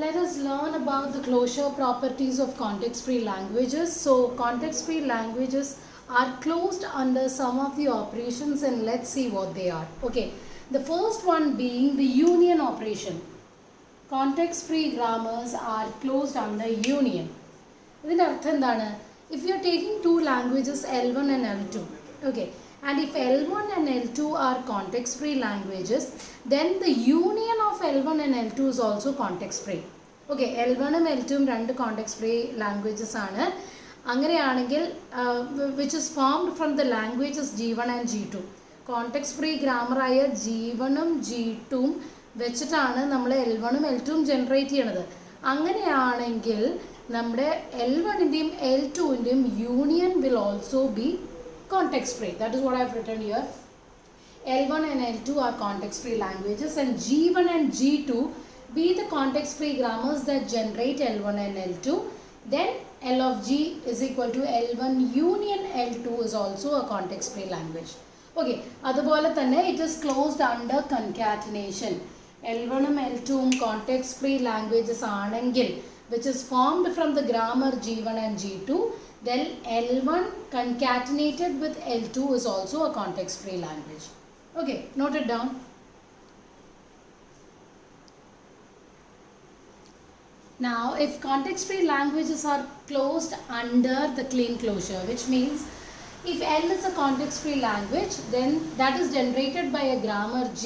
Let us learn about the closure properties of context-free languages. So context-free languages are closed under some of the operations, and let's see what they are. Okay, the first one being the union operation. Context-free grammars are closed under union. ഇതിൻ്റെ അർത്ഥം എന്താണ്? If you are taking two languages L1 and L2, okay, and if L1 and L2 are context-free languages, then the union of L1 and L2 is also context-free. Okay, L1 ഉം L2 ഉം രണ്ട് context-free languages ആണ്. അങ്ങനെയാണെങ്കിൽ which is formed from the languages G1 and G2. Context-free grammar ആയ G1 ഉം G2 ഉം വെച്ചിട്ടാണ് നമ്മൾ L1 ഉം L2 ഉം ജനറേറ്റ് ചെയ്യണത്. അങ്ങനെയാണെങ്കിൽ നമ്മുടെ L1-ൻ്റെയും L2-ൻ്റെയും union will also be context-free. That is what I have written here. L1 and L2 are context-free languages, and G1 and G2 be the context-free grammars that generate L1 and L2. Then L of G is equal to L1 union L2 is also a context-free language. Okay, അതുപോലെ തന്നെ it is closed under concatenation. L1 ഉം L2 ഉം context-free languages ആണെങ്കിൽ, which is formed from the grammar G1 and G2, then L1 concatenated with L2 is also a context-free language. Okay, note it down. Now, if context-free languages are closed under the clean closure, which means if L is a context-free language, then that is generated by a grammar G,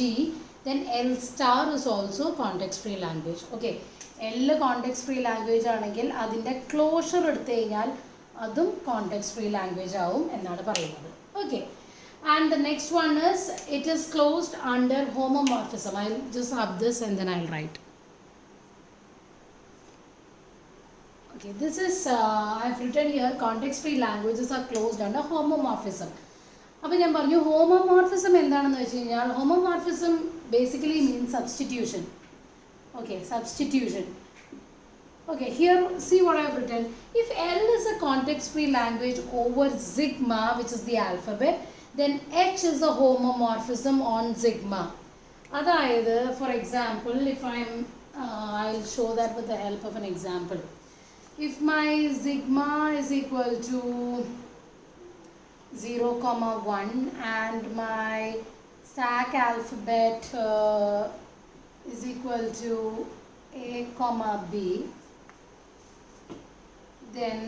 then L star is also context-free language. Okay, L context-free language ആണെങ്കിൽ അതിൻ്റെ closure എടുത്തു കഴിഞ്ഞാൽ അതും context-free language ആവും എന്നാണ് പറയുന്നത്. Okay, and the next one is it is closed under homomorphism. I'll just have this and then I'll write. Okay, this is I've written here context-free languages are closed under homomorphism. അപ്പോൾ ഞാൻ പറഞ്ഞു homomorphism എന്താണെന്ന് വെച്ച് കഴിഞ്ഞാൽ homomorphism basically means substitution. Okay, substitution. Okay, here see what I have written. If L is a context-free language over sigma, which is the alphabet, then H is a homomorphism on sigma. അതായത് for example, if I'll show that with the help of an example. If my sigma is equal to 0,1 and my stack alphabet is equal to A, B, then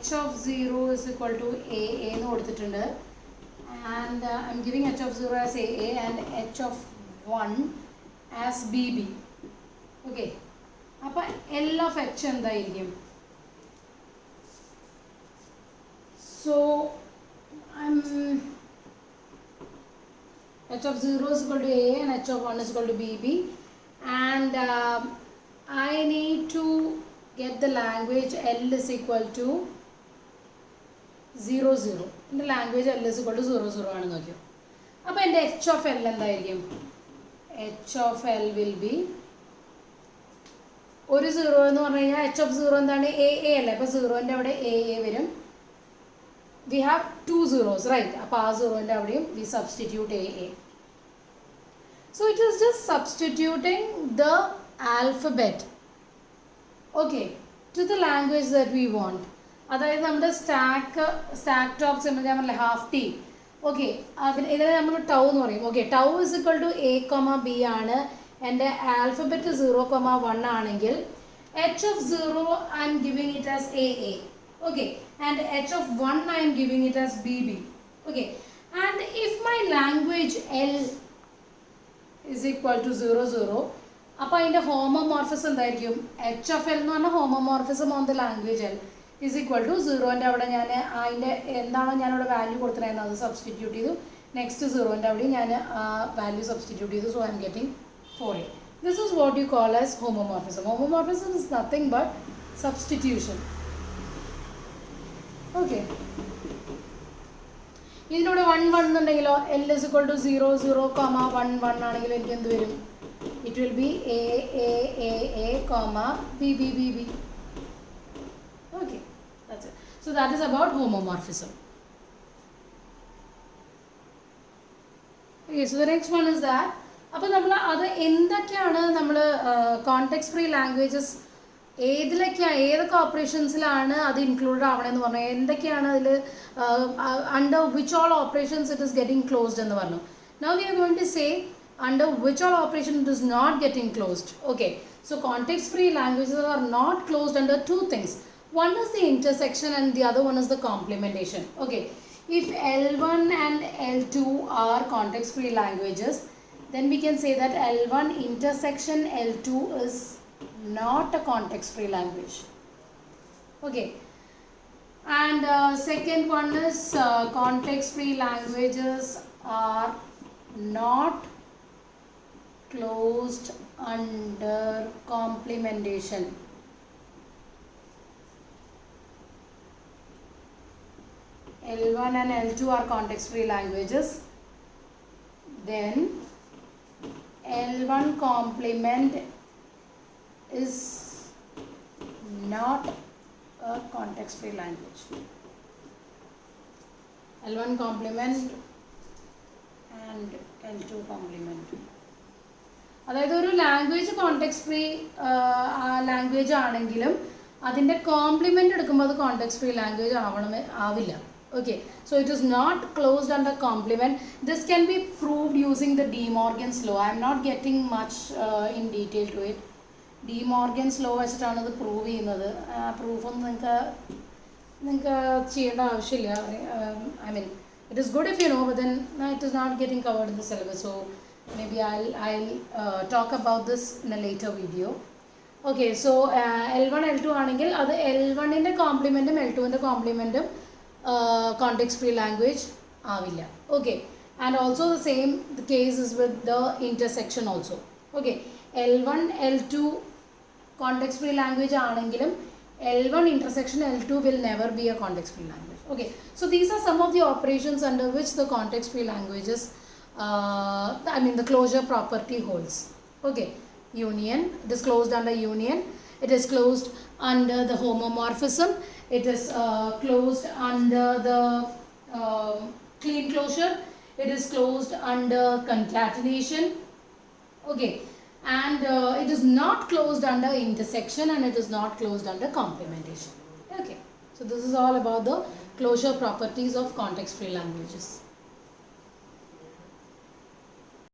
H of 0 is equal to A എന്ന് കൊടുത്തിട്ടുണ്ട്, and I'm giving H of 0 as AA and H of 1 as BB. Okay, അപ്പോൾ L of H എന്തായിരിക്കും? So H of 0 is equal to A and H of 1 is equal to BB, and I need to get the language L is equal to 0, 0. എൻ്റെ language L is equal to 0, 0 ആണെന്ന് നോക്കിയോ. അപ്പോൾ എൻ്റെ H of L എന്തായിരിക്കും? H of L will be ഒരു 0 എന്ന് പറഞ്ഞു കഴിഞ്ഞാൽ H of 0 എന്താണ്? A അല്ലേ? അപ്പോൾ 0ൻ്റെ അവിടെ A വരും. We have two zeros, right? അപ്പോൾ ആ 0ൻ്റെ അവിടെയും we substitute A. So it is just substituting the alphabet, okay, to the language that we want. അതായത് നമ്മുടെ സ്റ്റാക്ക് ടോപ്പ് സിമ്പിൾ ഞാൻ പറഞ്ഞില്ലേ ഹാഫ് ടി. ഓക്കെ, ഇതിനെ നമ്മൾ ടൗ എന്ന് പറയും. Okay, tau is equal to A, B ആണ്. എൻ്റെ ആൽഫബറ്റ് 0,1 ആണെങ്കിൽ H of 0 I am giving it as AA. Okay, and H of 1 I am giving it as BB. Okay, and if my language L is equal to 0, 0, അപ്പോൾ അതിൻ്റെ homomorphism എന്തായിരിക്കും? H of L എന്ന് പറഞ്ഞാൽ homomorphism on the language L is equal to 0ൻ്റെ അവിടെ ഞാൻ അതിൻ്റെ എന്താണോ ഞാനവിടെ വാല്യൂ കൊടുത്തിട്ടുണ്ടായിരുന്നത് അത് സബ്സ്റ്റിറ്റ്യൂട്ട് ചെയ്തു. നെക്സ്റ്റ് 0ൻ്റെ അവിടെ ഞാൻ വാല്യൂ സബ്സ്റ്റിറ്റ്യൂട്ട് ചെയ്തു. So I am getting 4A. This is what you call as homomorphism. Homomorphism is nothing but substitution. Okay. ഇതിനോട് 1, 1 എന്നുണ്ടെങ്കിലോ L is equal to 0, 0, 1, 1 ആണെങ്കിൽ എനിക്ക് എന്ത് വരും? It will be A, B, B, B, B. Okay, that's it. So that is about homomorphism. Okay, so the next one is that അപ്പോൾ നമ്മൾ അത് എന്തൊക്കെയാണ് നമ്മൾ കോണ്ടെക്സ്റ്റ് ഫ്രീ ലാംഗ്വേജസ് ഏതൊക്കെ ഓപ്പറേഷൻസിലാണ് അത് ഇൻക്ലൂഡഡ് ആവണമെന്ന് പറഞ്ഞു, എന്തൊക്കെയാണ് അതിൽ under which all operations it is getting closed എന്ന് പറഞ്ഞു. Now we are going to say under which all operation it is not getting closed. Okay, so context free languages are not closed under two things. One is the intersection and the other one is the complementation. Okay, if L1 and L2 are context free languages, then we can say that L1 intersection L2 is not a context free language. Okay, and second one is context free languages are not closed under complementation. L1 and L2 are context free languages. Then L1 complement is not a context free language. L1 complement and L2 complement. അതായത് ഒരു language context free language ആണെങ്കിലും അതിൻ്റെ complement എടുക്കുമ്പോൾ അത് context free language ആവില്ല. Okay, so it is not closed under complement. This can be proved using the De Morgan's law. I'm not getting much in detail to it. De Morgan's law വെച്ചിട്ടാണ് ഇത് prove ചെയ്യുന്നത്. പ്രൂഫൊന്നും നിങ്ങൾക്ക് ചെയ്യേണ്ട ആവശ്യമില്ല. I mean it is good if you know, but then it is not getting covered in the syllabus. So maybe I'll talk about this in a later video. Okay, so L1 L2 ആണെങ്കിൽ അത് L1 ന്റെ കോംപ്ലിമെന്റും L2 ന്റെ കോംപ്ലിമെന്റും context free language ആവില്ല. Okay, and also the same case is with the intersection also. Okay, L1 L2 context free language ആണെങ്കിലും L1 intersection L2 will never be a context free language. Okay, so these are some of the operations under which the context free languages the closure property holds. Okay, union, it is closed under union, it is closed under the homomorphism, it is closed under the clean closure, it is closed under concatenation. Okay, and it is not closed under intersection and it is not closed under complementation. Okay, so this is all about the closure properties of context free languages.